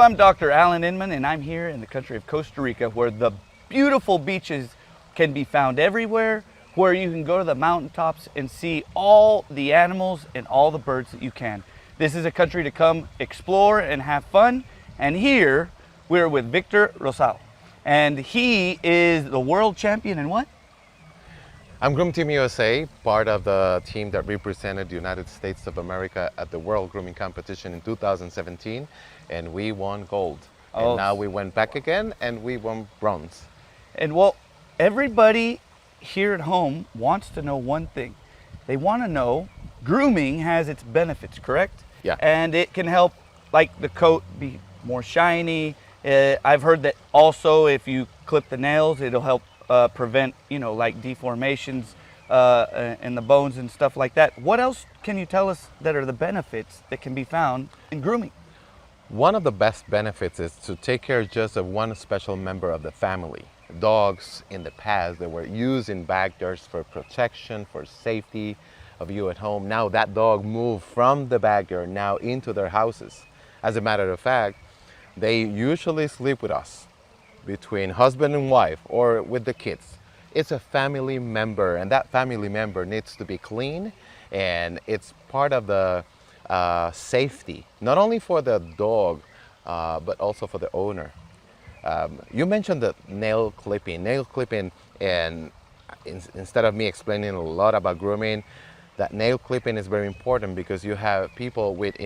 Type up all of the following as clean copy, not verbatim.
I'm Dr. Alan Inman, and I'm here in the country of Costa Rica, where the beautiful beaches can be found everywhere, where you can go to the mountaintops and see all the animals and all the birds that you can. This is a country to come explore and have fun, and here we're with Victor Rosal, and he is the world champion in what? I'm Groom Team USA, part of the team that represented the United States of America at the World Grooming Competition in 2017, and we won gold. Oh. And now we went back again and we won bronze. And well, everybody here at home wants to know one thing. They want to know grooming has its benefits, correct? Yeah. And it can help, like, the coat be more shiny. I've heard that also if you clip the nails, it'll help prevent, like deformations in the bones and stuff like that. What else can you tell us that are the benefits that can be found in grooming? One of the best benefits is to take care just of one special member of the family. Dogs in the past that were used in backyards for protection, for safety of you at home. Now that dog moved from the backyard now into their houses. As a matter of fact, they usually sleep with us, between husband and wife or with the kids. It's a family member, and that family member needs to be clean, and it's part of the safety, not only for the dog, but also for the owner. You mentioned the nail clipping. Nail clipping, and instead of me explaining a lot about grooming, that nail clipping is very important because you have people with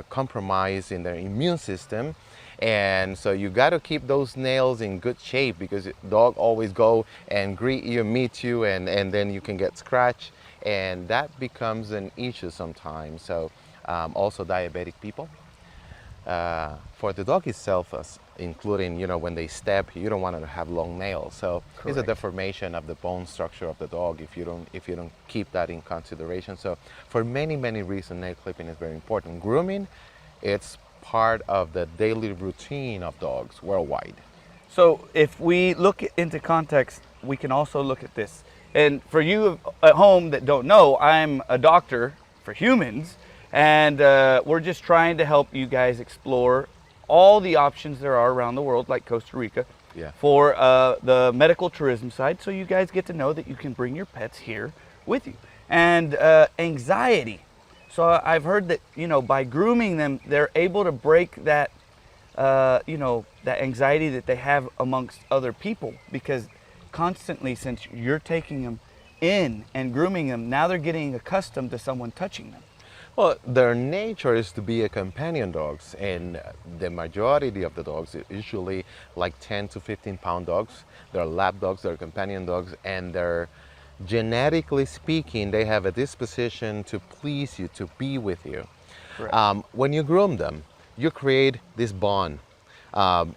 compromise in their immune system, and so you got to keep those nails in good shape because dog always go and greet you, meet you, and then you can get scratched, and that becomes an issue sometimes. So also diabetic people. For the dog itself, including when they step, you don't want to have long nails. So Correct. It's a deformation of the bone structure of the dog if you don't keep that in consideration. So for many reasons, nail clipping is very important. Grooming, it's part of the daily routine of dogs worldwide. So if we look into context, we can also look at this. And for you at home that don't know, I'm a doctor for humans, and we're just trying to help you guys explore all the options there are around the world, like Costa Rica, Yeah. for the medical tourism side, so you guys get to know that you can bring your pets here with you. And anxiety. So I've heard that, by grooming them, they're able to break that, that anxiety that they have amongst other people, because constantly, since you're taking them in and grooming them, now they're getting accustomed to someone touching them. Well, their nature is to be a companion dogs, and the majority of the dogs are usually like 10 to 15 pound dogs. They're lap dogs, they're companion dogs, and they're genetically speaking, they have a disposition to please you, to be with you. When you groom them, you create this bond.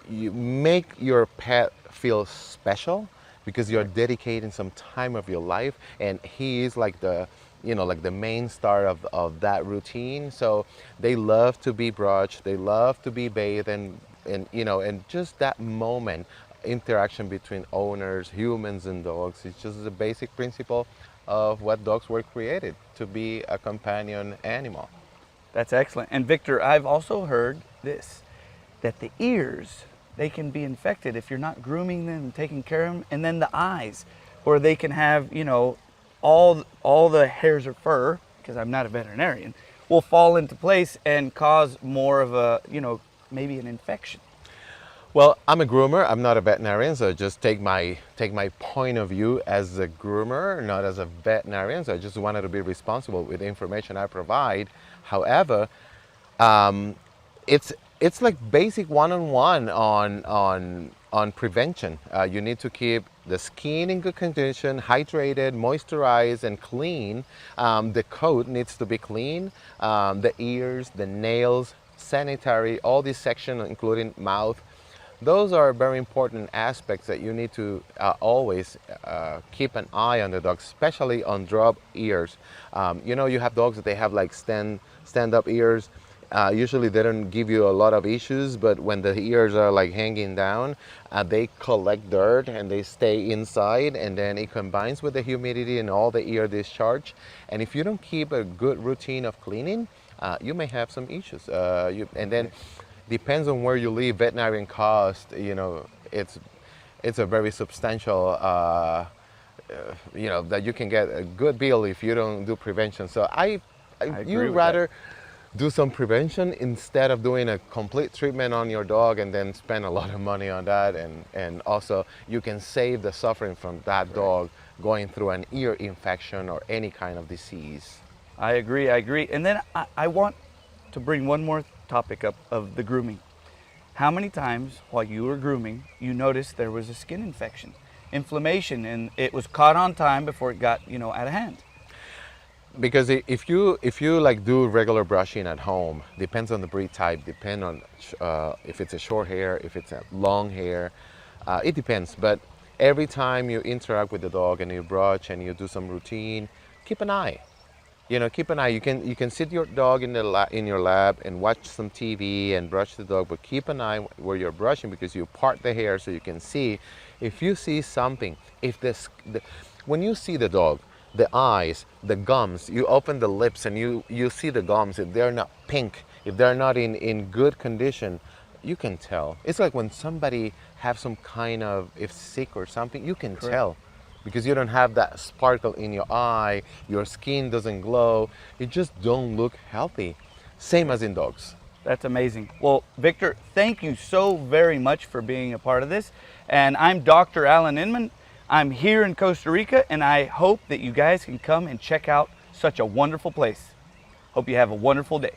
You make your pet feel special because you're dedicating some time of your life, and he is like the main star of that routine. So they love to be brushed, they love to be bathed, and just that moment interaction between owners, humans, and dogs. It's just the basic principle of what dogs were created to be, a companion animal. That's excellent. And Victor, I've also heard this, that the ears, they can be infected if you're not grooming them and taking care of them. And then the eyes, where they can have, all the hairs or fur, because I'm not a veterinarian, will fall into place and cause more of a, maybe an infection. Well, I'm a groomer. I'm not a veterinarian, so just take my point of view as a groomer, not as a veterinarian. So I just wanted to be responsible with the information I provide. However, it's like basic one-on-one on prevention. You need to keep the skin in good condition, hydrated, moisturized, and clean. The coat needs to be clean. The ears, the nails, sanitary, all these sections, including mouth. Those are very important aspects that you need to always keep an eye on the dog, especially on drop ears. You have dogs that they have like stand-up ears. Usually they don't give you a lot of issues, but when the ears are like hanging down, they collect dirt and they stay inside, and then it combines with the humidity and all the ear discharge. And if you don't keep a good routine of cleaning, you may have some issues. And then depends on where you live. Veterinarian cost, it's a very substantial, that you can get a good bill if you don't do prevention. So I agree you with rather do some prevention instead of doing a complete treatment on your dog and then spend a lot of money on that. And also you can save the suffering from that dog going through an ear infection or any kind of disease. I agree. I agree. And then I want to bring one more topic up of the grooming. How many times while you were grooming, you noticed there was a skin infection, inflammation, and it was caught on time before it got, out of hand? Because if you like do regular brushing at home, depends on the breed type, depend on if it's a short hair, if it's a long hair, it depends. But every time you interact with the dog and you brush and you do some routine, keep an eye. Keep an eye. You can sit your dog in your lab and watch some TV and brush the dog, but keep an eye where you're brushing, because you part the hair so you can see. If you see something, when you see the dog, the eyes, the gums, you open the lips and you see the gums. If they're not pink, if they're not in good condition, you can tell. It's like when somebody have some kind of, if sick or something, you can tell. Because you don't have that sparkle in your eye, your skin doesn't glow, you just don't look healthy. Same as in dogs. That's amazing. Well, Victor, thank you so very much for being a part of this. And I'm Dr. Alan Inman. I'm here in Costa Rica, and I hope that you guys can come and check out such a wonderful place. Hope you have a wonderful day.